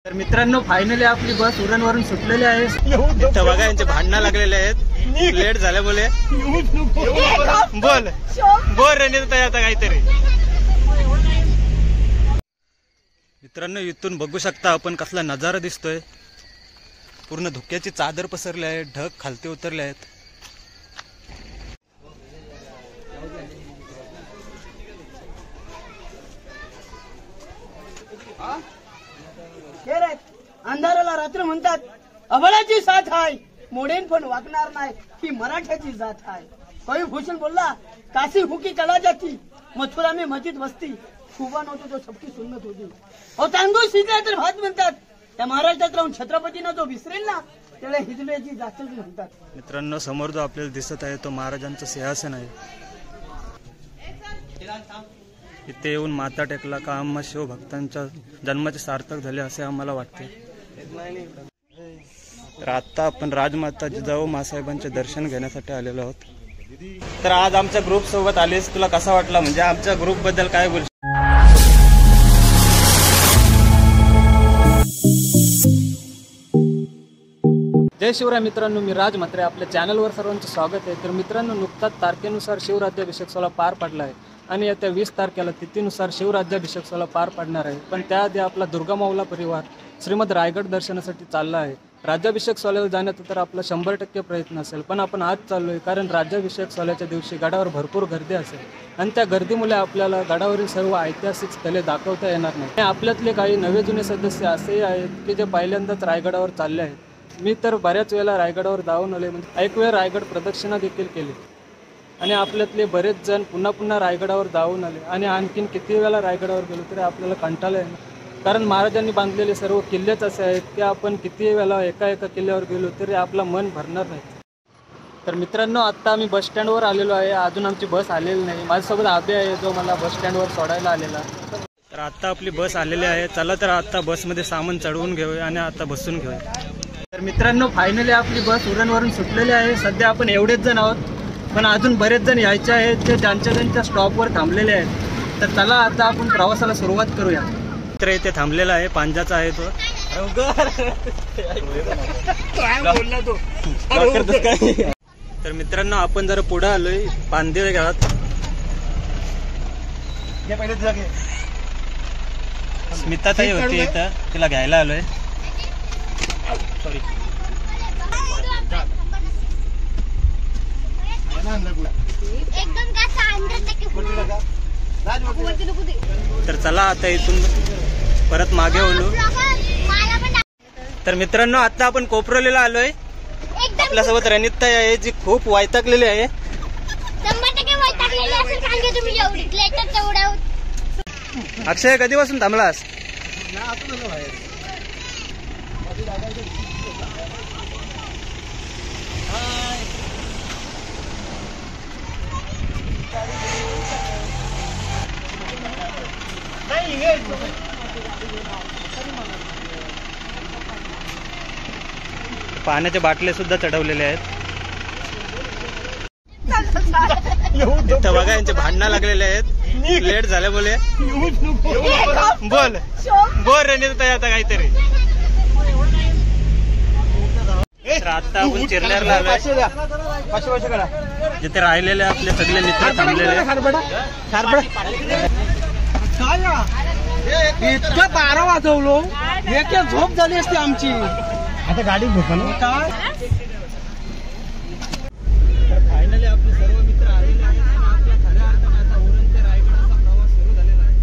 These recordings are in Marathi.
तर मित्रांनो फायनली आपली बस उरणवरून सुटलेली आहे। इथं बघा यांचे भांडणं लागलेले आहेत लेट झाल्यामुळे। बोल बोल रणिता आता काहीतरी। मित्रांनो इथून बघू शकता आपण कसला नजारा दिसतोय। पूर्ण धुक्याची चादर पसरली आहे, ढग खालती उतरले आहेत। अंधाराला रात्र म्हणतात, अबळाची साथ आहे, मोडेन पण वागणार नाही, ही मराठ्याची जात आहे। कवी भूषण बोलला, काशी हुकी कला जाती, मथुरा में मस्जिद बसती, खुबा नव्हतो तो सबकी सुन्नत होती। अहो तांदूळ शिजला तर भात म्हणतात, त्या महाराष्ट्रात राहून छत्रपतींना जो विसरेल ना त्याला हिजड्याची जातच म्हणतात। मित्रांनो समोर जो आपल्याला दिसत आहे तो महाराजांचं सिंहासन आहे। इथे येऊन माता टेकला का आम्हा शिवभक्तांच्या जन्माचे सार्थक झाले असे आम्हाला वाटते। तर आता आपण राजमाता जिजाऊ मासाहेबांचे दर्शन घेण्यासाठी आलेलो आहोत। तर आज आमच्या ग्रुप सोबत आलीस, तुला कसा वाटला, म्हणजे आमच्या ग्रुप बद्दल काय बोल? जय शिवराय मित्रांनो, मी राज म्हात्रे, आपल्या चॅनलवर सर्वांचं स्वागत आहे। तर मित्रांनो नुकताच तारखेनुसार शिवराज्याभिषेक सोहळा पार पडला आहे आणि येत्या 20 तारखेला तिथीनुसार शिवराज्याभिषेक सोहळा पार पडणार आहे। पण त्याआधी आपला दुर्गामाऊला परिवार श्रीमद रायगड दर्शनासाठी चालला आहे। राज्याभिषेक सोहळ्याला जाण्याचा तर आपला 100% प्रयत्न असेल, पण आपण आज चाललोय कारण राज्याभिषेक सोहळ्याच्या दिवशी गडावर भरपूर गर्दी असेल आणि त्या गर्दीमुळे आपल्याला गडावरील सर्व ऐतिहासिक स्थळे दाखवता येणार नाही। आपल्यातले काही नवे जुने सदस्य असेही आहेत की जे पहिल्यांदाच रायगडावर चालले आहेत। मी तर बऱ्याच वेळेला रायगडावर जाऊन आले, म्हणजे एक वेळ रायगड प्रदक्षिणा देखील केली आणि आपल्यातले बरेच जण पुन्हा पुन्हा रायगडावर जाऊन आले आणि आणखीन किती वेळा रायगडावर गेलो तरी आपल्याला कंटाळा येणार, कारण महाराजांनी बांधलेले सर्व किल्लेच असे आहेत की आपण किती वेळा एका किल्ल्यावर गेलो तरी आपलं मन भरणार नाही। तर मित्रांनो आत्ता आम्ही बस स्टँडवर आलेलो आहे, अजून आमची बस आलेली नाही। माझ्यासोबत आबे आहे जो मला बस स्टँडवर सोडायला आलेला। तर आता आपली बस आलेली आहे, चला तर आता बसमध्ये सामान चढवून घेऊया आणि आता बसून घेऊया। तर मित्रांनो फायनली आपली बस उरणवरून सुटलेली आहे। सध्या आपण एवढेच जण आहोत, पण अजून बरेच जण यायचे आहेत ते ज्यांच्या स्टॉपवर थांबलेले आहेत। तर चला आता आपण प्रवासाला सुरुवात करूया। तर इथे थांबलेला आहे, पांजाचा आहे तो। तर मित्रांनो आपण जरा पुढे आलोय पांदिवे गावात। स्मिता ताई होती इथं, तिला घ्यायला आलोय। सॉरी तर चला आता इथून परत मागे वळू। तर मित्रांनो आता आपण कोपरलेला आलोय, आपल्यासोबत रणिता आहे जी खूप वैतागलेली आहे। अक्षय कधीपासून थांबलास? पाण्याच्या बाटल्या सुद्धा चढवलेल्या आहेत। इथं बघा यांचे भांडणं लागलेले आहेत लेट झाल्यामुळे। बोल बोल रणिता आता काहीतरी। आता आपण चिरनेरला आलोय, जिथे राहिलेले आपले सगळे मित्र थांबलेले। इतकं 12 वाजवलो, एक झोप झाली असते आमची। आता गाडी झोपलो काय? तर फायनली आपले सर्व मित्र आलेले आहेत आणि आपल्या खऱ्या अर्थाने आता उरण ते रायगडाचा प्रवास सुरू झालेला आहे।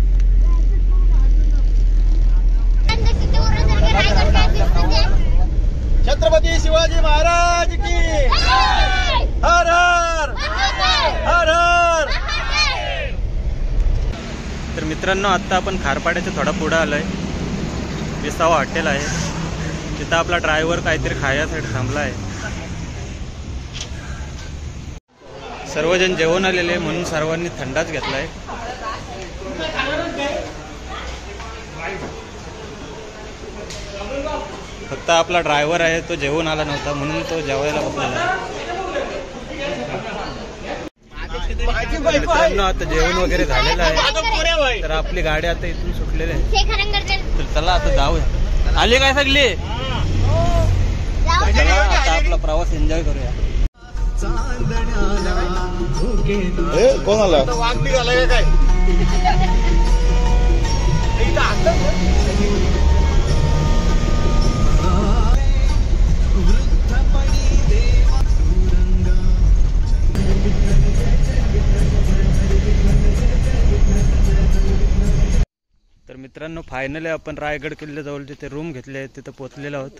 छत्रपती शिवाजी महाराज की हर हर हर हर। तर मित्रांनो आता आपण खारपाड्याच्या थोडा पुढे आलोय, विसावा हॉटेल आहे, तिथं आपला ड्रायव्हर काहीतरी खाण्यासाठी थांबला आहे। सर्वजण जेवण आलेले म्हणून सर्वांनी थंडाच घेतलाय। फक्त आपला ड्रायव्हर आहे तो जेवण आला नव्हता म्हणून तो जेवायला बसलेला आहे। मित्रांनो आता जेवण वगैरे झालेलं आहे, तर आपली गाडी आता इथून सुटलेली आहे। तर चला आता जाऊया। आली काय सगळी? चला, आता आपला प्रवास एन्जॉय करूया. कोण आला? वाघ निघालाय काय? तर मित्रांनो, फायनली आपण रायगड किल्ल्याजवळ जिथे रूम घेतले आहेत तिथे पोहोचलेलो आहोत.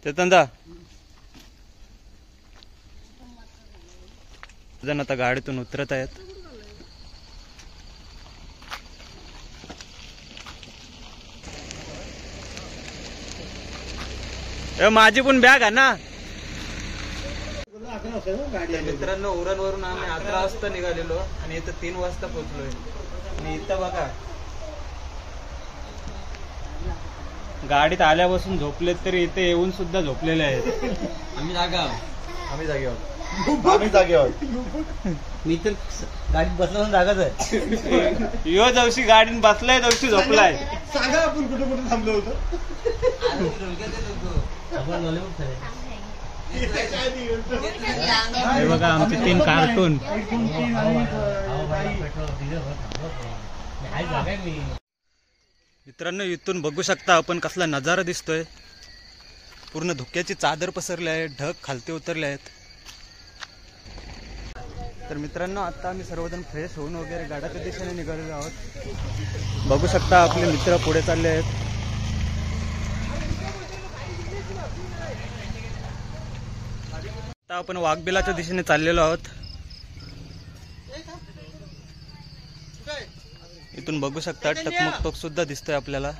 चेतनदा जण आता गाडीतून उतरत आहेत. माझी पण बॅग आहे ना. मित्रांनो, उरणवरून आम्ही 11 वाजता निघालेलो आणि इथं 3 वाजता पोहोचलोय. आणि इथं बघा, गाडीत आल्यापासून झोपलेत तरी इथे येऊन सुद्धा झोपलेले आहेत. आम्ही जागे मी तर गाडीत बसला जागाच आहे. यो जवशी गाडीत बसलाय जवशी झोपलाय. सांगा आपण कुठे कुठे थांबलो होतो. हे बघा आमचे 3 कार्टून. मित्रांनो, इथून बघू शकता आपण कसला नजारा दिसतोय. पूर्ण धुक्याची चादर पसरली आहे, ढग खालती उतरले आहेत. तर मित्रांनो, आता आम्ही सर्वजण फ्रेश होऊन वगैरे गडाच्या दिशेने निघालेलो आहोत. बघू शकता आपले मित्र पुढे चालले आहेत. आता आपण वाघबिलाच्या दिशेने चाललेलो आहोत. इथून बघू शकता टकमक टोक सुद्धा दिसतोय आपल्याला.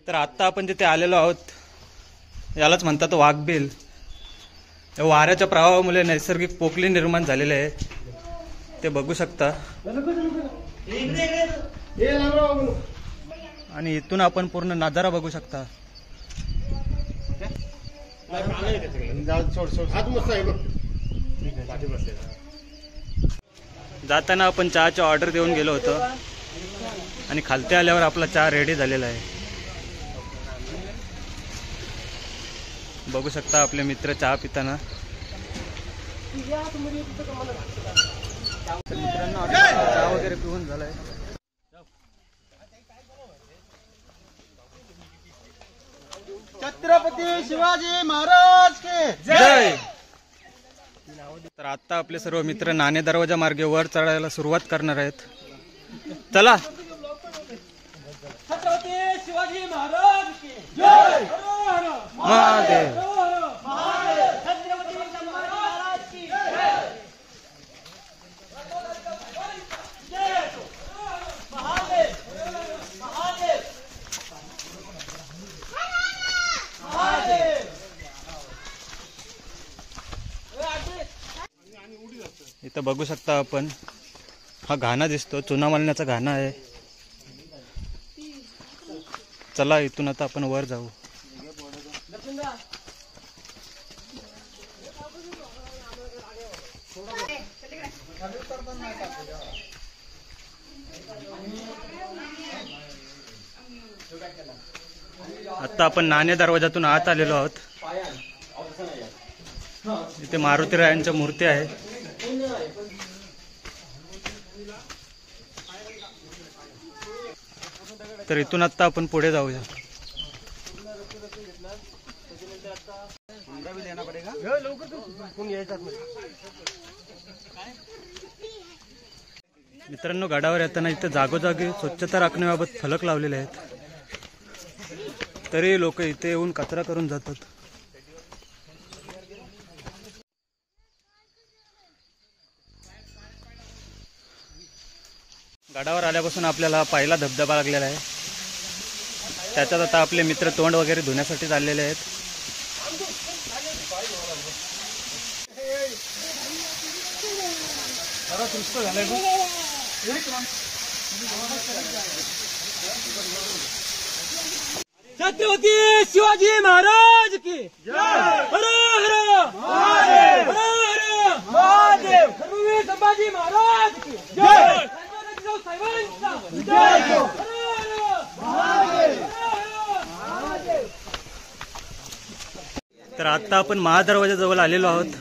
तर आता आपण जिथे आलेलो आहोत यालाच म्हणतात वाघबिल. या वाऱ्याच्या प्रवाहामुळे नैसर्गिक पोकळी निर्माण झालेले आहे, ते बघू शकता. आणि इथून आपण पूर्ण नजारा बघू शकता. जाताना आपण चहाची ऑर्डर देऊन गेलो होतो आणि खालती आल्यावर आपला चहा रेडी झालेला आहे. बघू शकता आपले मित्र चहा पिताना. मित्रांनो, चहा वगैरे पिऊन झालाय. छत्रपती शिवाजी महाराज के जय. तर आता आपले सर्व मित्र नाणे दरवाजा मार्गे वर चढायला सुरुवात करणार आहेत. चला. छत्रपती शिवाजी महाराज की जय. महादेव. छत्रपती शिवाजी महाराज की जय. महादेव. महादेव. इथं बघू शकता आपण, हा घाणा दिसतो, चुना मालण्याचा घाणा आहे. चला, इथून आता आपण वर जाऊ. आता आपण नाणे दरवाजातून आत आलेलो आहोत. इथे मारुतीरायांच्या मूर्ती आहे. तर इथून आता आपण पुढे जाऊया. मित्रांनो, गडावर येताना इथे जागोजागी स्वच्छता राखण्याबाबत फलक लावलेले आहेत, तरी लोक इथे येऊन कचरा करून जातात. गडावर आल्यापासून आपल्याला पहिला धबधबा लागलेला आहे. त्याच्यात आता आपले मित्र तोंड वगैरे धुण्यासाठी चाललेले आहेत. छत्रपती शिवाजी महाराज की जय. हर हर महादेव. हर आता आपण महादरवाजाजवळ आलेलो आहोत.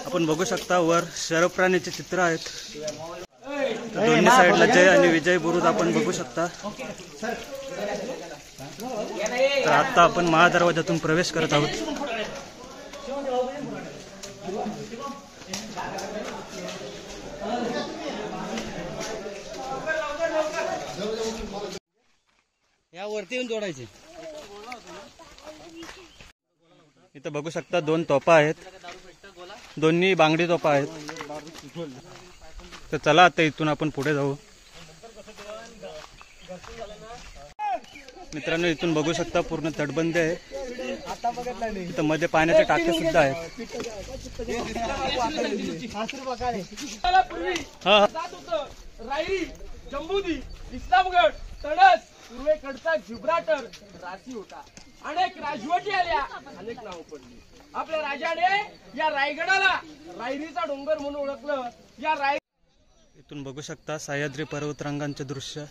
आपण बघू शकता वर शरप्राणीचे चित्र आहेत. दोन्ही साईडला जय आणि विजय बुरुज आपण बघू शकता. तर आता आपण महादरवाजातून प्रवेश करत आहोत. या वरती येऊन जोडायचे. इथं बघू शकता 2 तोफा आहेत. दोन्ही बांगडी तोफा आहेत. तर चला आता इथून आपण पुढे जाऊ. मित्रांनो, इथून बघू शकता पूर्ण तटबंदी आहे. इथं मध्ये पाण्याचे टाके सुद्धा आहेत. रायरी, जंबुदी, इस्लामगड, तडस, पूर्वेकडचा जिब्राटर राशी होता. अनेक राजवटी आल्या, अनेक नाव पडली. आपल्या राजाने या रायगडाला रायरीचा डोंगर म्हणून ओळखलं. या राय इथून बघू शकता सह्याद्री पर्वतरांगांचे दृश्य.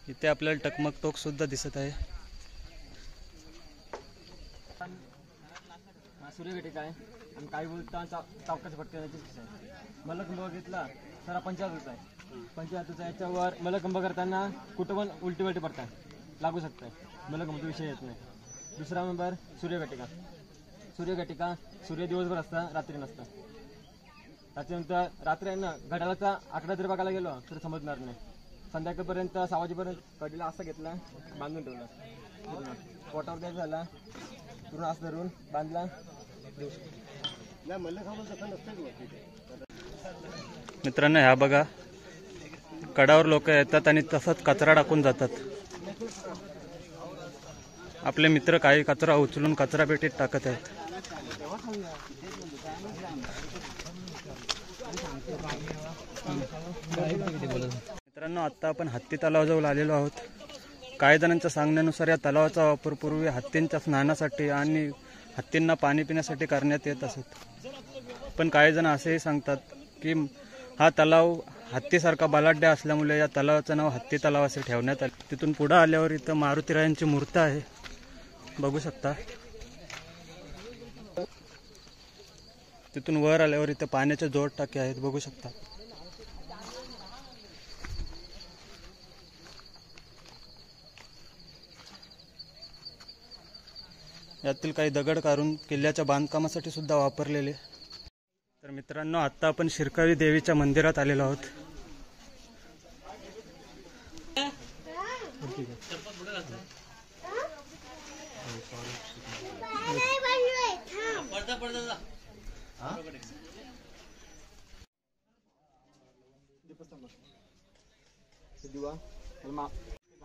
इथे आपल्याला टकमक टोक सुद्धा दिसत आहे. सूर्यघटिका आहे आणि काही बोलता चावकाच्या पटकण्याची मल्लखंब बघितला तर पंचायतचा आहे. पंचायतचा याच्यावर मल्लखंब करताना कुठं पण उलटी पडतात लागू शकतं. मल्लखंबाचा विषय येत नाही. दुसरा नंबर सूर्यघटिका. सूर्यघटिका सूर्य दिवसभर असता, रात्री नसतं. त्याच्यानंतर रात्री आहे ना, घड्याळाचा आकडा जर बघायला गेलो तर समजणार नाही. संध्याकाळपर्यंत 6 वाजेपर्यंत कडीला असं घेतला, बांधून ठेवला. पूर्ण पोटावर द्यायचा झाला, पूर्ण असं धरून बांधला. मित्रांनो, ह्या बघा, कडावर लोक येतात आणि तसंच कचरा टाकून जातात. आपले मित्र काही कचरा उचलून कचरा पेटीत टाकत आहेत. मित्रांनो, आता आपण हत्ती तलावाजवळ आलेलो आहोत. काही जणांच्या सांगण्यानुसार या तलावाचा वापर पूर्वी हत्तींच्या स्नानासाठी आणि हत्तींना पाणी पिण्यासाठी करण्यात येत असत. पण काही जण असेही सांगतात की हा तलाव हत्तीसारखा बलाढ्य असल्यामुळे या तलावाचं नाव हत्ती तलाव असे ठेवण्यात आले. तिथून पुढे आल्यावर इथं मारुतीरायांची मूर्ती आहे, बघू शकता. तिथून वर आल्यावर इथं पाण्याचे जोड टाके आहेत, बघू शकता. यातील काही दगड काढून किल्ल्याच्या बांधकामासाठी सुद्धा वापरलेले. तर मित्रांनो, आता आपण शिरकाई देवीच्या मंदिरात आलेलो आहोत.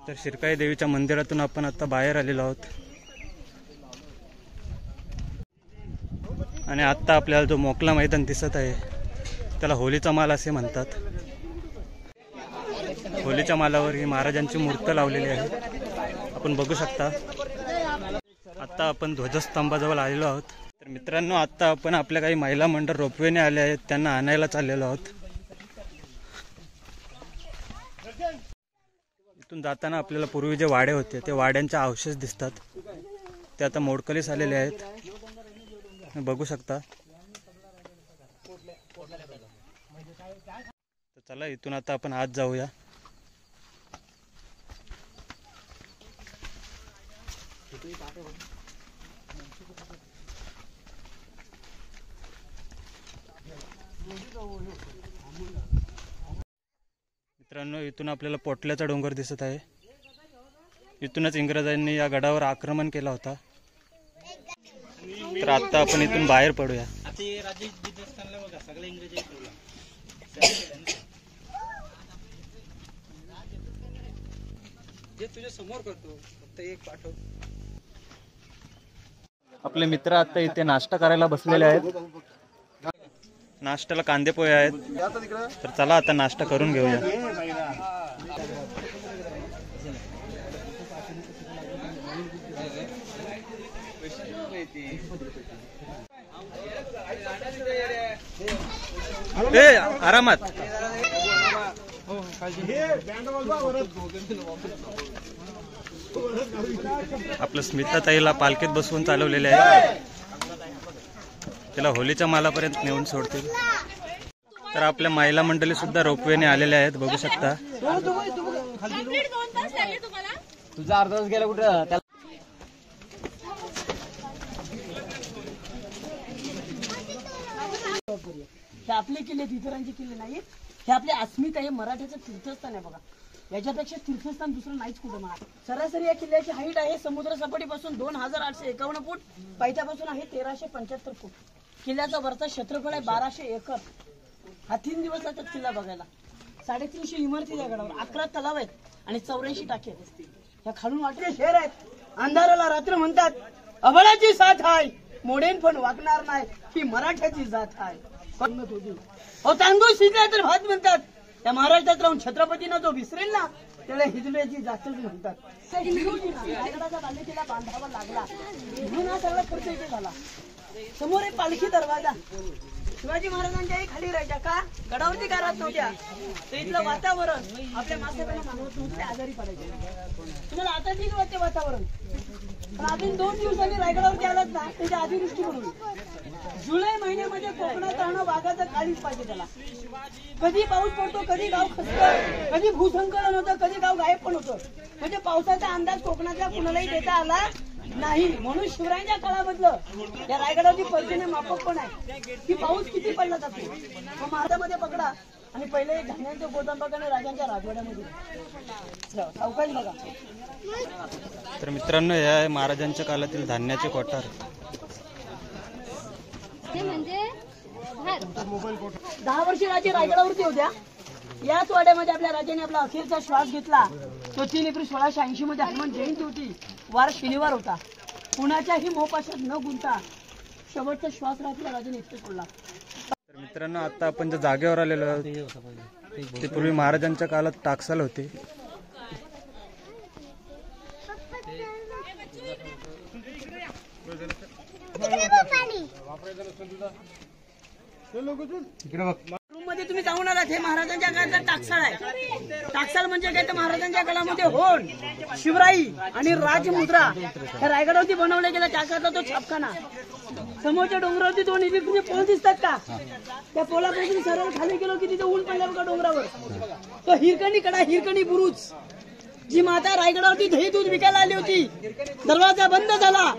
तर शिरकाई देवीच्या मंदिरातून आपण आता बाहेर आलेलो आहोत. आणि आत्ता आपल्याला जो मोकळा मैदान दिसत आहे त्याला होलीचा माल असे म्हणतात. होलीच्या मालावर ही महाराजांची मूर्ती लावलेली आहे, आपण बघू शकता. आत्ता आपण ध्वजस्तंभाजवळ आलेलो आहोत. तर मित्रांनो, आत्ता आपण आपल्या काही महिला मंडळ रोपवेने आले आहेत, त्यांना आणायला चाललेलो आहोत. इथून जाताना आपल्याला पूर्वी जे वाडे होते ते वाड्यांचे अवशेष दिसतात. ते आता मोडकलीस आलेले आहेत, बघू शकता. तर चला, इथून आता आपण आत जाऊया. मित्रांनो, इथून आपल्याला पोटल्याचा डोंगर दिसत आहे. इथूनच इंग्रजांनी या गडावर आक्रमण केला होता. तर आता आपण इथून बाहेर पडूया. आपले मित्र आता इथे नाश्ता करायला बसलेले आहेत. नाश्त्याला कांदे पोहे आहेत. तर चला आता नाश्ता करून घेऊया. आरामात. आपलं स्मिताताईला पालखीत बसवून चालवलेले आहे. तिला होलीच्या मालापर्यंत नेऊन सोडतील. तर आपल्या महिला मंडळी सुद्धा रोपवेने आलेल्या आहेत, बघू शकता. तुझा अर्धा तास गेला कुठं? हे आपले किल्ले इतरांचे किल्ले नाहीत. हे आपले अस्मिता, हे मराठ्याचं तीर्थस्थान आहे बघा. याच्यापेक्षा तीर्थस्थान दुसरं नाहीच कुठं मला. सरासरी या किल्ल्याची हाईट आहे समुद्र सपाटीपासून 2851 फूट, पायथ्यापासून आहे 1375 फूट. किल्ल्याचा वरचा क्षेत्रफळ आहे 1200 एकर. हा 3 दिवस लागतात किल्ला बघायला. 350 इमारती त्या गडावर, 11 तलाव आहेत आणि 84 टाके आहेत. या खालून वाटले शहर आहेत. अंधाराला रात्र म्हणतात, अबळाची साथ आहे, मोडेन पण वागणार नाही, ही मराठ्याची जात आहे. तांदूळ शिजला तर भात म्हणतात. त्या महाराष्ट्रात राहून छत्रपतींना जो विसरेल ना त्याला हिजड्याची जातच म्हणतात. रायगडाचा बांधलेला बांधावा लागला म्हणून हा सगळा खर्च इथे झाला. समोर एक पालखी दरवाजा. शिवाजी महाराजांच्याही खाली राहायच्या का? गडावरती का राहत नव्हत्या? तर इथलं वातावरण आपल्या माणसाकडे मानवत नव्हते, आजारी पडायचे. तुम्हाला आता ठीक वाटते वातावरण, पण अजून 2 दिवसांनी रायगडावरती आलात ना त्याच्या अतिवृष्टी म्हणून. जुलै महिन्यामध्ये कोकणात राहणं वाघाचं काळीच पाहिजे त्याला. कधी पाऊस पडतो, कधी गाव खचतं, कधी भूसंकलन होतं, कधी गाव गायब पण होतं. म्हणजे पावसाचा अंदाज कोकणातल्या कुणालाही देता आला नाही. म्हणून शिवरायांच्या काळामधलं या रायगडावरची पर्जन्य माफक पण आहे की पाऊस किती पडला जातो. मग महाराष्ट्रामध्ये पकडा आणि पहिले धान्यांचे गोदाम बघा आणि राजांच्या राजवाड्यामध्ये सावकाश बघा. तर मित्रांनो, हे आहे महाराजांच्या काळातील धान्याचे कोठार. 10 वर्षे राजे रायगडावरती होत्या. याच वाड्यामध्ये आपल्या राजाने आपला अखेरचा श्वास घेतला. तो 3 एप्रिल 1680 मध्ये हनुमान जयंती होती. वार शनिवार होता. कुणाच्याही मोहपाशात न गुंता शेवटचा श्वास राहतला राजाने इथे सोडला. तर मित्रांनो, आता आपण ज्या जागेवर आलेलो आहोत ते पूर्वी महाराजांच्या काळात टाकसाल होते. रूम मध्ये तुम्ही जाऊन आलात. हे महाराजांच्या काळातला टाकसाळ आहे. टाकसाळ म्हणजे काय तर महाराजांच्या काळामध्ये होण, शिवराई आणि राजमुद्रा ह्या रायगडावरती बनवल्या गेल्या. त्या काळातला तो छापखाना. समोरच्या डोंगरावरती 2 इलेक्ट्रिकचे पोल दिसतात का? त्या पोलापासून सरळ खाली गेलो की तिथे ऊन पडल्या बघा डोंगरावर. तो हिरकणी कडा, हिरकणी बुरुज. जी माता रायगडावरती दही दूध विकायला आली होती, दरवाजा बंद झाला.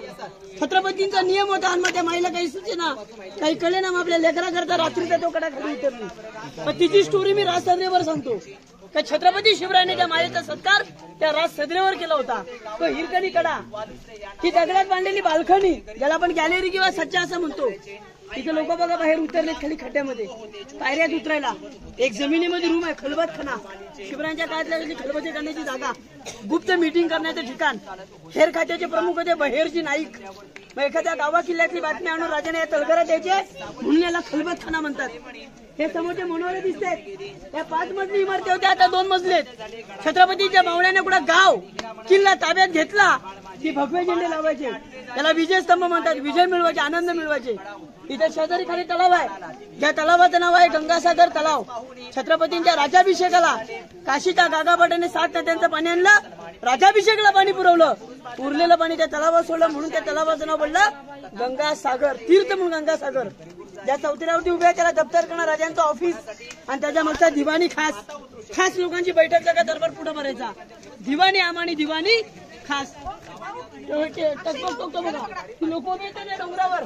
छत्रपतींचा नियम होता आणि मग त्या माईला काही सूचना काही कळे ना, मग आपल्या लेकरा करता रात्रीचा तो कडा खाली उतरली. पण तिची स्टोरी मी राज सदरेवर सांगतो. त्या छत्रपती शिवरायाने त्या मायेचा सत्कार त्या राज सदरेवर केला होता. तो हिरकणी कडा, ही दगडात बांधलेली बाल्कनी, ज्याला आपण गॅलरी किंवा सज्जा असं म्हणतो. तिथे लोक बघा बाहेर उतरलेत खाली खड्ड्यामध्ये, पायऱ्यात उतरायला. एक जमिनीमध्ये रूम आहे, खलबतखाना. शिवरायांच्या काळातल्या खलबते करण्याची जागा, गुप्त मीटिंग करण्याचं ठिकाण. हेर खात्याचे प्रमुख होते बहेरजी नाईक. मग एखाद्या गावा किल्ल्यातली बातमी आणून राजाने या तलगरात द्यायचे म्हणून याला खलबतखाना म्हणतात. हे समोरचे मनोरे दिसतात. या 5 मजली इमारती होत्या, आता 2 मजली आहेत. छत्रपतीच्या बावड्याने कुठं गाव किल्ला ताब्यात घेतला की भगवे झेंडे लावायचे. त्याला विजयस्तंभ म्हणतात. विजय मिळवायचे, आनंद मिळवायचे. इथे शेजारी खाली तलाव आहे. ज्या तलावाचं नाव आहे गंगासागर तलाव. छत्रपतींच्या राज्याभिषेकाला काशीच्या गागाभटाने 7 नद्यांचं पाणी आणलं, राज्याभिषेकाला पाणी पुरवलं. उरलेलं पाणी त्या तलावात सोडलं म्हणून त्या तलावाचं नाव पडलं गंगासागर. तीर्थ म्हणून गंगासागर. ज्या चौथऱ्यावरती उभ्या त्याला दप्तरखाना, राजांचं ऑफिस आणि त्याच्या मागचा दिवाणी. खास लोकांची बैठक जागा दरबार पुढे भरायचा. दिवाणी आमानी दिवाणी खास. लोक उभे येतात त्या डोंगरावर,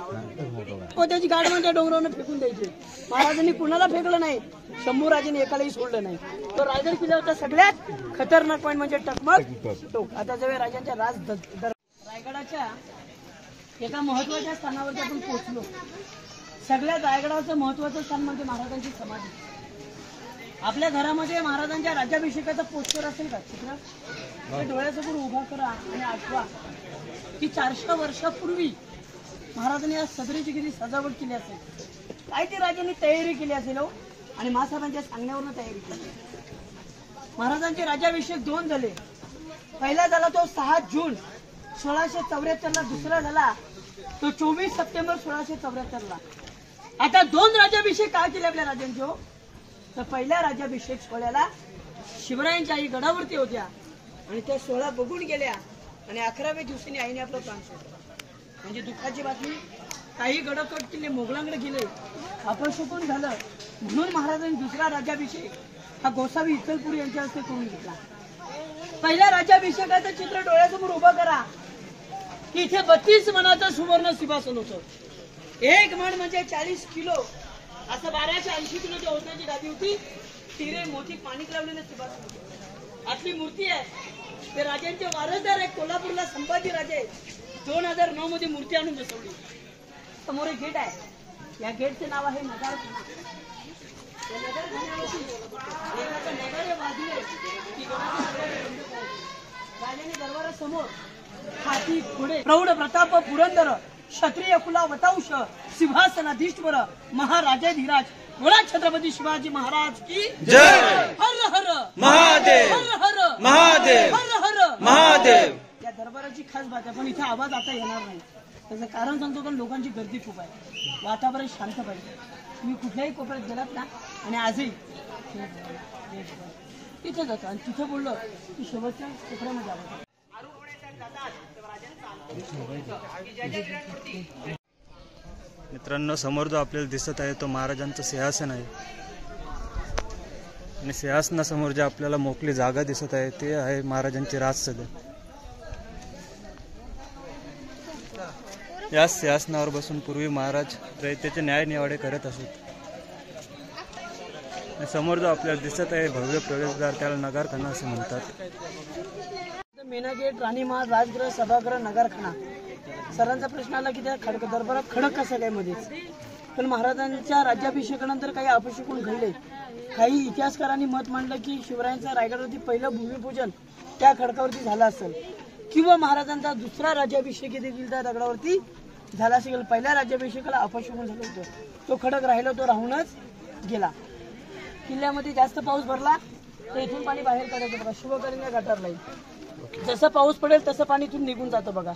त्याची गाड त्या डोंगरावर फेकून द्यायचे. महाराजांनी कुणाला फेकलं नाही, शंभूराजांनी एकालाही सोडलं नाही. तो रायगड किल्ल्यावरचा सगळ्यात खतरनाक पॉईंट म्हणजे टकमक टोक. आता जेव्हा राजांच्या रायगडाच्या एका महत्वाच्या स्थानावरती आपण पोहोचलो. सगळ्यात रायगडाचं महत्वाचं स्थान म्हणजे महाराजांची समाधी. आपल्या घरामध्ये महाराजांच्या राज्याभिषेकाचा पोस्टर असेल का? चित्र डोळ्यासमोर उभा करा आणि आठवा की 400 वर्षापूर्वी महाराजांनी या सदरेची किती सजावट केली असेल, काय ते राजांनी तयारी केली असेल आणि महासाहेबांच्या सांगण्यावरून तयारी केली. महाराजांचे राज्याभिषेक 2 झाले. पहिला झाला तो 6 जून 1674 ला. दुसरा झाला तो 24 सप्टेंबर 1674 ला. आता 2 राज्याभिषेक काय केले आपल्या राजांचे हो? तर पहिल्या राज्याभिषेक सोहळ्याला शिवरायांच्या आई गडावरती होत्या आणि त्या सोहळा बघून गेल्या आणि 11व्या दिवशी आईने आपलं प्राण सोडलं. म्हणजे दुःखाची बातमी. काही गडकट किल्ले मोगलांकडे गेले, अपशकुन झालं, म्हणून महाराजांनी दुसरा राज्याभिषेक हा गोसावी इचलपुरी यांच्या हस्ते करून घेतला. पहिल्या राज्याभिषेकाचं चित्र डोळ्यासमोर उभं करा की इथे 32 मणाचं सुवर्ण सिंहासन होतं. एक मण म्हणजे 40 किलो, असं 1280 किलोच्या ओझ्याची गादी होती. तिरे मोठी पाणी लावलेलं सिंहासन होतं. आपली मूर्ती आहे. ते राजांचे वारसदार आहेत. कोल्हापूरला संभाजी राजे 2009 मध्ये मूर्ती आणून बसवली. समोर एक गेट आहे. या गेटचे नाव आहे नगारखाना. या नगारखान्यावरती एकाचं नगर वाजले की राजाने दरबारासमोर हाती घोडे प्रौढ प्रताप पुरंदर क्षत्रिय कुला वतांश सिंहासनाधीश्वर महाराजाधिराज बोला छत्रपती शिवाजी महाराज की जय. हर हर महादेव. हर हर महादेव. हर हर महादेव. या दरबाराची खास बात आहे, पण इथे आवाज आता येणार नाही. त्याचं कारण सांगतो, कारण लोकांची गर्दी खूप आहे. वातावरण शांत पाहिजे. तुम्ही कुठल्याही कोपऱ्यात गेलात ना, आणि आजही तिथं जातो आणि तिथं बोललो की शेवटच्या कोपऱ्यामध्ये आवाज. मित्रांनो, समोर जो आपल्याला दिसत आहे तो महाराजांचं सिंहासन आहे. आणि सिंहासनासमोर जे आपल्याला मोकळी जागा दिसत आहे ते आहे महाराजांची राजसदे. या सिंहासनावर बसून पूर्वी महाराज रयतेचे न्याय निवाडे करत असत. समोर जो आपल्याला दिसत आहे भव्य प्रवेशद्वार, त्याला नगारखाना असे म्हणतात. मेना गेट, राणीमहाल, राजगृह, सभागृह, नगारखाना. सरांचा प्रश्न आला की त्या दरबारात खडक कसं काय मध्येच. पण महाराजांच्या राज्याभिषेकानंतर काही अपशकुन घडले. काही इतिहासकारांनी मत मांडलं की शिवरायांचा रायगडावरती पहिलं भूमिपूजन त्या खडकावरती झालं असेल, किंवा महाराजांचा दुसरा राज्याभिषेक देखील त्या दगडावरती झाला असेल. पहिल्या राज्याभिषेकाला अपशकुन झालं होतं. तो खडक राहिला, तो राहूनच गेला. किल्ल्यामध्ये जास्त पाऊस भरला तर इथून पाणी बाहेर काढायचं बघा. शिवकलिंग गटारला जसं पाऊस पडेल तसं पाणी इथून निघून जातं बघा.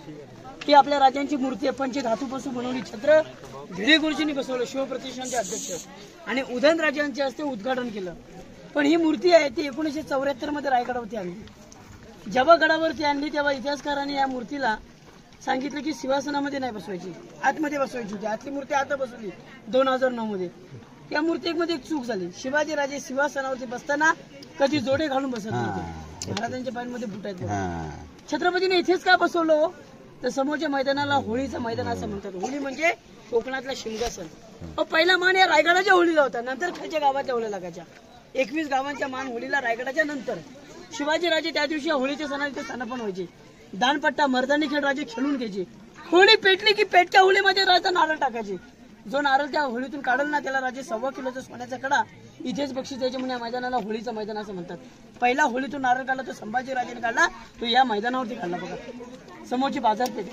ती आपल्या राजांची मूर्ती आहे. पंचधातूपासून बनवली. छत्र भिडे गुरुजींनी बसवलं, शिवप्रतिष्ठानचे अध्यक्ष, आणि उदयनराजे यांच्या हस्ते उद्घाटन केलं. पण ही मूर्ती आहे ती 1974 मध्ये रायगडावरती आणली. जेव्हा गडावरती आणली तेव्हा इतिहासकारांनी या मूर्तीला सांगितलं की सिंहासनामध्ये नाही बसवायची, आतमध्ये बसवायची होती. आतली मूर्ती आता बसवली 2009 मध्ये. या मूर्तीमध्ये एक चूक झाली. शिवाजी राजे सिंहासनावरती बसताना कधी जोडे घालून बसत नव्हते. महाराजांच्या पायांमध्ये बुट आहेत. छत्रपतीने इथेच का बसवलं तर समोरच्या मैदानाला होळीचं मैदान असं म्हणतात. होळी म्हणजे कोकणातला शिमगासन. पहिला मान या रायगडाच्या होळीला होता, नंतर खालच्या गावाच्या होळीला लागायच्या. 21 गावांच्या मान होळीला रायगडाच्या नंतर. शिवाजी राजे त्या दिवशी होळीच्या सणाला इथे स्थानपण व्हायचे. दानपट्टा मर्दानी खेळ राजे खेळून घ्यायचे. होळी पेटली की पेटच्या होळीमध्ये राजा नारळ टाकायचे. जो नारळ त्या होळीतून काढल ना त्याला राजे 1.25 किलोचा सोन्याचा कडा इथेच बक्षीस द्यायचे. म्हणजे या मैदानाला होळीचं मैदान असं म्हणतात. पहिला होळीतून नारळ काढला तो संभाजी राजेने काढला, तो या मैदानावरती काढला बघा. समोरची बाजारपेठ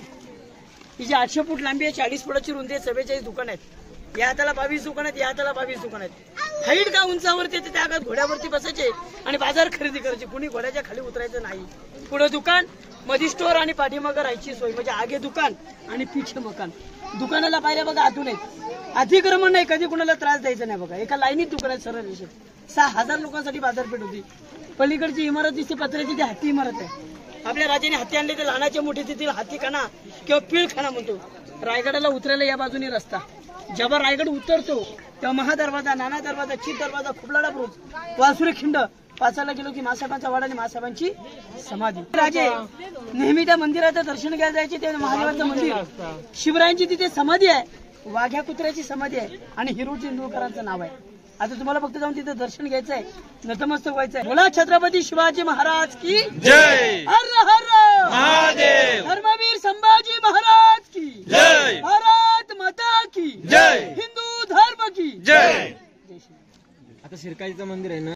तिची 800 फूट लांबी आहे, 40 फुटाची रुंदी आहे, 44 दुकान आहेत. या हाताला 22 दुकान आहेत, या हाताला 22 दुकान आहेत. हाईट का उंचावरती येते त्या आगात घोड्यावरती बसायचे आणि बाजार खरेदी करायचे. कुणी घोड्याच्या खाली उतरायचं नाही. पुढे दुकान, मधी स्टोर आणि पाठीमागं राहायची सोय. म्हणजे आगे दुकान आणि पिछे मकान. दुकानाला पाहिल्या बघा आतून आहेत. अतिक्रमण नाही, कधी कुणाला त्रास द्यायचा नाही बघा. एका लाईनीत दुकान आहेत सरळ रेषेत. 6000 लोकांसाठी बाजारपेठ होती. पलीकडची इमारत दिसते पत्र्याची, ती हत्ती इमारत आहे. आपल्या राजाने हत्ती आणले ते लहानाचे मोठे तिथील हातीखाना किंवा पिळखाना म्हणतो. रायगडाला उतरायला या बाजूने रस्ता. जेव्हा रायगड उतरतो तेव्हा महादरवाजा, नाना दरवाजा, चित दरवाजा, खुबलाडा बुरुज, वासुरी खिंड, पाचाला गेलो की मासाहेबांचा वाडा आणि मासाहेबांची समाधी. राजे नेहमी त्या मंदिराचं दर्शन घ्यायला जायचे. ते महादेवाचं मंदिर, शिवरायांची तिथे समाधी आहे, वाघ्या कुत्र्याची समाधी आहे आणि हिरू चिंदूरकरांचं नाव आहे. आता तुम्हाला फक्त जाऊन तिथे दर्शन घ्यायचं आहे, नतमस्तक व्हायचं आहे. बोला छत्रपती शिवाजी महाराज की जय. हर हर महादेव. धर्मवीर संभाजी महाराज की जय. भारत माता की जय. हिंदू धर्म की जय. आता शिरकाईचं मंदिर आहे ना,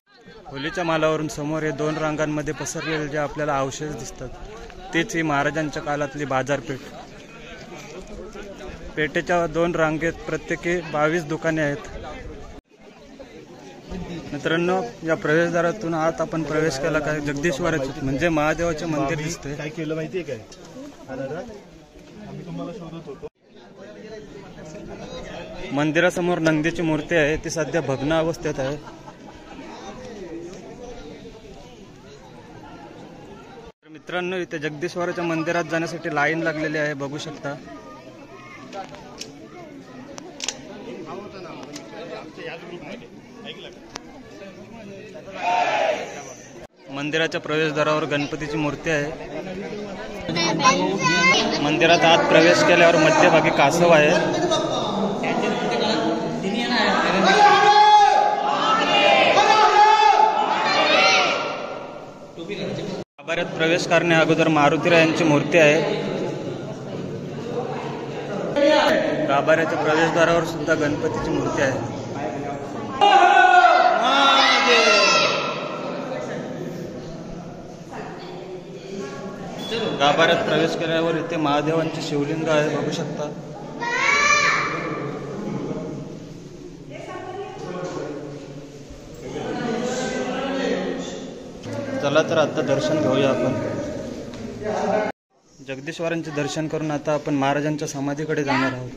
होलीच्या मालावरून समोर हे 2 रांगांमध्ये पसरलेले जे आपल्याला अवशेष दिसतात तेच ही महाराजांच्या काळातली बाजारपेठ. पेठेच्या 2 रांगेत प्रत्येकी 22 दुकाने आहेत. मित्रांनो, या प्रवेशद्वारातून आत आपण प्रवेश केला काय जगदीश्वराचे म्हणजे महादेवाचे मंदिर दिसते. काय केलं माहितीये काय आम्ही तुम्हाला शोधत होतो. मंदिरासमोर नंदीची मूर्ती आहे, ती सध्या भग्न अवस्थेत आहे. मित्रांनो, इथे जगदीश्वराच्या मंदिरात जाण्यासाठी लाईन लागलेली आहे, बघू शकता. मंदिराच्या प्रवेशद्वारावर गणपतीची मूर्ती आहे. मंदिरात आत प्रवेश केल्यावर मध्यभागी कासव आहे. गाभाऱ्यात प्रवेश करण्या अगोदर मारुतीरायांची मूर्ती आहे. गाभाऱ्याच्या प्रवेशद्वारावर सुद्धा गणपतीची मूर्ती आहे. गाभाऱ्यात प्रवेश केल्यावर इथे महादेवांचे शिवलिंग आहे, बघू शकता. चला तर आता दर्शन घेऊया आपण. जगदीश्वरांचे दर्शन करून आता आपण महाराजांच्या समाधीकडे जाणार आहोत.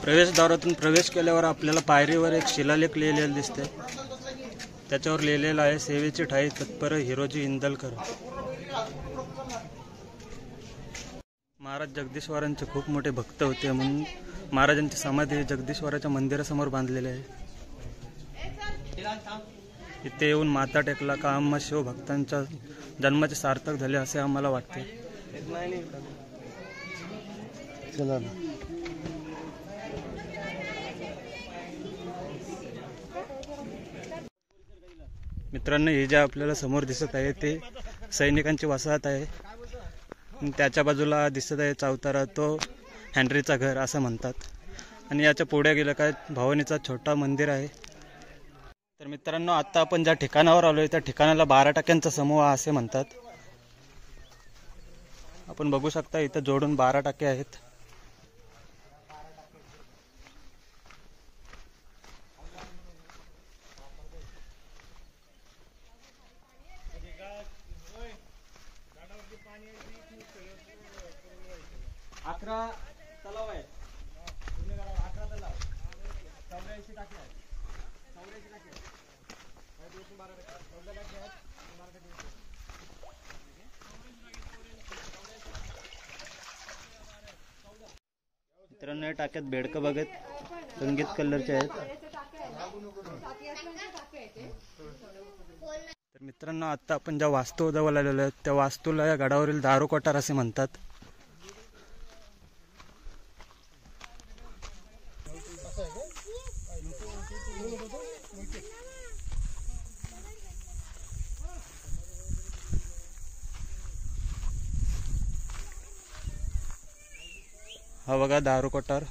प्रवेशद्वारातून प्रवेश केल्यावर आपल्याला पायरीवर एक शिलालेख लिहिलेला दिसते. त्याच्यावर लिहिलेलं आहे, सेवेची ठाई तत्पर हिरोजी इंदलकर. महाराज जगदीश्वरांचे खूप मोठे भक्त होते, म्हणून महाराजांची समाधी जगदीश्वराच्या मंदिरासमोर बांधलेली आहे. इथे येऊन माथा टेकला का आम्हा शिवभक्तांच्या जन्माचे सार्थक झाले असे आम्हाला वाटते. मित्रांनो, हे जे आपल्याला समोर दिसत आहे ते सैनिकांची वसाहत आहे. त्याच्या बाजूला दिसत आहे चौतारा, तो हेनरीचा घर असं म्हणतात. आणि याच्या पुढे गेलं काय भवानीचा छोटा मंदिर आहे. तर मित्रांनो, आता आपण ज्या ठिकाणावर आलोय त्या ठिकाणाला 12 टाक्यांचा समूह असे म्हणतात. आपण बघू शकता इथं जोडून 12 टाके आहेत. तलाव आहे. 11 तलाव, 84 टाके आहेत. 84 टाके आहेत. 12 टाके, 14 टाके आहेत. 12 टाके. मित्रांनो, या टाक्यात बेडकं बघत रंगीत कलरचे आहेत. तर मित्रांनो, आता आपण ज्या वास्तू जवळ आलेलो आहेत त्या वास्तूला या गडावरील दारू कोठार असे म्हणतात. हा बघा दारू कोठार.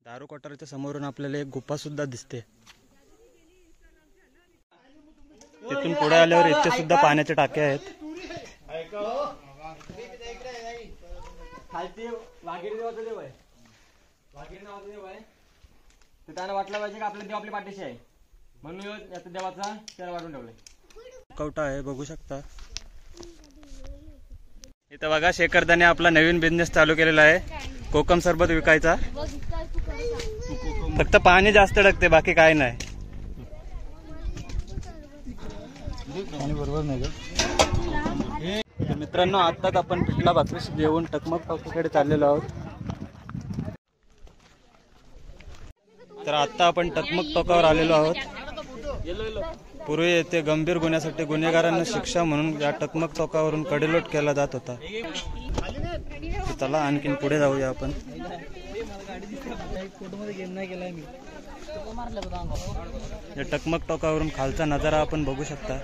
दारू कोठारच्या समोरून आपल्याला एक गुफा सुद्धा दिसते. तिथून पुढे आल्यावर इथे सुद्धा पाण्याचे टाके आहेत. खालती वाघेरी देवाचं देव आहे. वाघेरी नावाचं देव आहे. तर त्यांना वाटलं पाहिजे की आपला देव आपल्या पाठीशी आहे, म्हणून या देवाचा त्याला वाढून ठेवलाय. कवटा आहे, बघू शकता. इथं बघा शेखरदाने आपला नवीन बिझनेस चालू केलेला आहे, कोकम सरबत विकायचा. फक्त पाणी जास्त लागते, बाकी काय नाही. बरोबर नाही का? मित्रांनो, आताच आपण पिठला भाकरी घेऊन टकमक टॉकीकडे चाललेलो आहोत. तर आता आपण टकमक टोकावर आलेलो आहोत. पूर्वी येथे गंभीर गुन्ह्यासाठी गुन्हेगारांना शिक्षा म्हणून या टकमक टोकावरून कडेलोट केला जात होता. चला आणखीन पुढे जाऊया आपण. या टकमक टोकावरून खालचा नजारा आपण बघू शकता.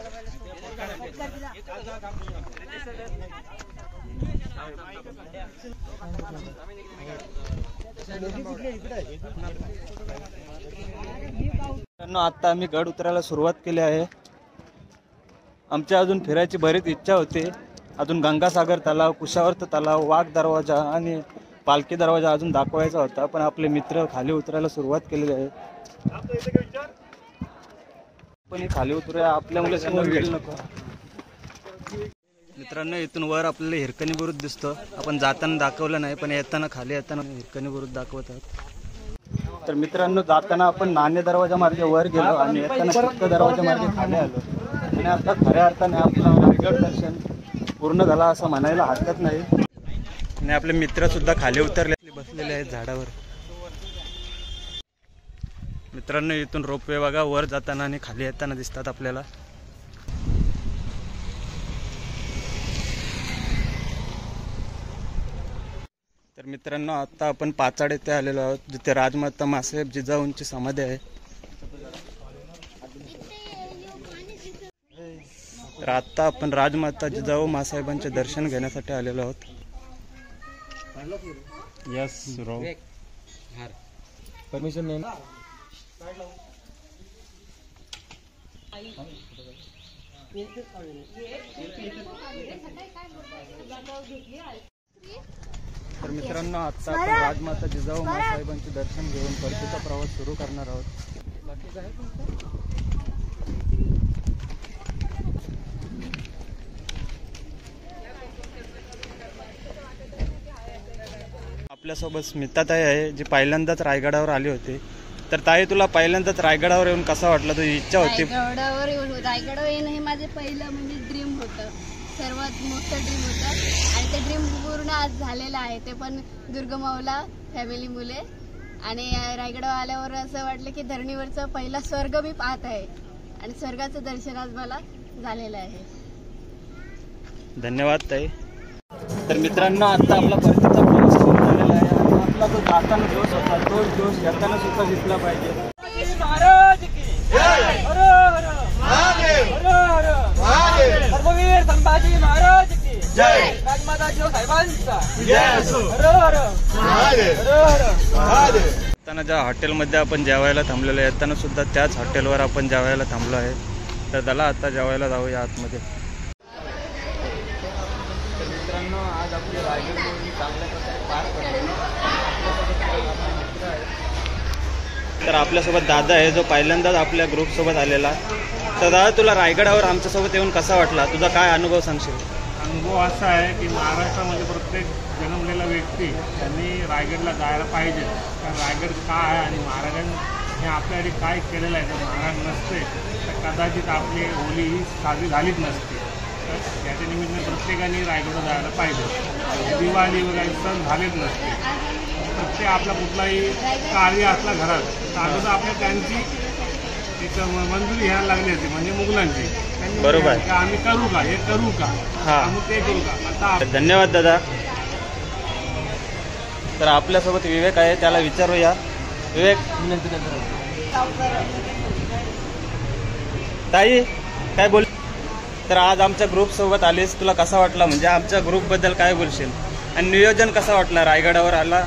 आता आम्ही गड उतरायला सुरुवात केली आहे. आमच्या अजून फिरायची बरीच इच्छा होती. अजून गंगासागर तलाव, कुशावर्त तलाव, वाघ दरवाजा आणि पालखी दरवाजा अजून दाखवायचा होता, पण आपले मित्र खाली उतरायला सुरुवात केलेली आहे. पण खाली उतरूया, आपल्या मुले समोर गेलं नको. मित्रांनो, इथून वर आपल्याला हिरकणी बुरुज दिसतो. आपण जाताना दाखवलं नाही, पण येताना खाली येताना हिरकणी बुरुज दाखवतात. तर मित्रांनो, जाताना आपण नाणे दरवाजा मार्गे वर गेलो आणि येताना फक्त दरवाजा मार्गे खाली आलो. आणि आता खऱ्या अर्थाने आपलं रायगड दर्शन पूर्ण झाला असं म्हणायला हरकत नाही. आणि आपले मित्र सुद्धा खाली उतरले, बसलेले आहेत झाडावर. मित्रांनो, इथून रोपवे बघा वर जाताना आणि खाली येताना दिसतात आपल्याला. तर मित्रांनो, आता आपण पाचाड येथे आलेलो आहोत, जिथे राजमाता मासाहेब जिजाऊंची समाधी आहे. तर आता आपण राजमाता जिजाऊ मासाहेबांचे दर्शन घेण्यासाठी आलेलो आहोत. यस रो परमिशन नाही ना. तर मित्रांनो, आता आपण राजमाता जिजाऊ मासाहेबांचे दर्शन घेऊन परतीचा प्रवास सुरू करणार आहोत. आपल्यासोबत स्मिताताई आहे, जी पहिल्यांदाच रायगडावर आली होती. तर ताई, तुला पहिल्यांदाच रायगडावर येऊन कसा वाटला? तुझी इच्छा होती? रायगडावर येणं हे माझे पहिलं म्हणजे ड्रीम होतं, सर्वात मोठं ड्रीम होतं. आणि ते ड्रीम पूर्ण आज झालेलं आहे, ते पण दुर्गमावला फॅमिली मुले. आणि रायगडावर आल्यावर असं वाटलं की धरणीवरचं पहिला स्वर्ग मी पाहत आहे आणि स्वर्गाचं दर्शन आज मला झालेलं आहे. धन्यवाद ताई. तर मित्रांनो, आता आपला परतीचा प्रवास सुरू झालेला आहे. आणि आपला जो जाताना जोश होता, तो जोश येताना सुद्धा दिसला पाहिजे. महाराज की जय. हर हर महादेव. हर हर धर्मवीर संभाजी महाराज की जय. राजमाता जिजाऊ साहेबांचा जय असो. हर हर महादेव. हर हर महादेव. येताना ज्या हॉटेलमध्ये आपण जेवायला थांबलेलो आहे, येताना सुद्धा त्याच हॉटेलवर आपण जेवायला थांबलो आहे. तर चला आता जेवायला जाऊया आतमध्ये. तर मित्रांनो, आज आपली रायगड मोहीम चांगल्या प्रकारे पार पडली. तर आपल्यासोबत दादा आहे, जो पहिल्यांदाच आपल्या ग्रुपसोबत आलेला. तर दादा, तुला रायगडावर आमच्यासोबत येऊन कसा वाटला? तुझा काय अनुभव सांगशील? अनुभव असा आहे की महाराष्ट्रामध्ये प्रत्येक जन्मलेला व्यक्ती त्यांनी रायगडला जायला पाहिजे. कारण रायगड काय आहे आणि महाराजांनी आपल्यासाठी काय केलेलं आहे. जर महाराज नसते तर कदाचित आपली होळी ही साजरी झालीच नसते. तर याच्या निमित्ताने प्रत्येकाने रायगडला जायला पाहिजे. दिवाळी वगैरे सण झालेच नसते. प्रत्येक आपला कुठलाही कार्य असला घरात तर अगोदर आपल्या त्यांची एक मंजुरी घ्यायला लागली होती, म्हणजे मुघलांची. त्यांनी बरोबर. की आम्ही करू का, हे करू का, हा. आम्ही ते करू का. आता धन्यवाद दादा. तर आपल्यासोबत विवेक आहे, त्याला विचारूया. विवेक, ताई काय बोल? तर आज आमच्या ग्रुपसोबत आलीस, तुला कसा वाटला? म्हणजे आमच्या ग्रुपबद्दल काय बोलशील? आणि नियोजन कसा वाटला? रायगडावर आला,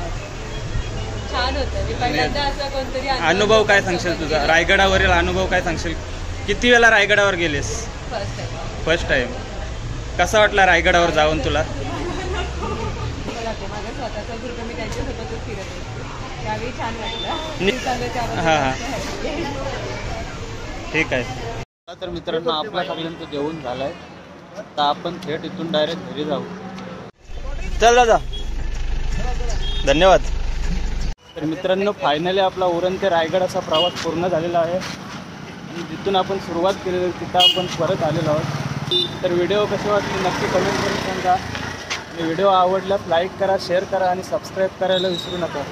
छान होतं. मी पहिल्यांदा असं कोणतरी अनुभव काय सांगशील तुझा? रायगडावरील अनुभव काय सांगशील? किती वेळा रायगडावर गेलीस? First time. First time. कसा वाटला रायगडावर जाऊन तुला? माझा स्वतःचा ग्रुप, मी त्यांच्यासोबतच फिरत होते, त्यावेळी छान वाटलं. हां हां, ठीक आहे. तर मित्रांनो, आपला सगळ्यांचं जेवण झालंय. तर आपण थेट इथून डायरेक्ट घरी जाऊ. चल दादा, धन्यवाद. तर मित्रांनो, फायनली आपला उरण ते रायगड असा प्रवास पूर्ण झालेला आहे. आणि जिथून आपण सुरुवात केलेली तिथं आपण परत आलेलो आहोत. तर व्हिडिओ कसे वाटले नक्की कमेंट करून सांगा. आणि व्हिडिओ आवडल्यास लाईक करा, शेअर करा आणि सबस्क्राईब करायला विसरू नका.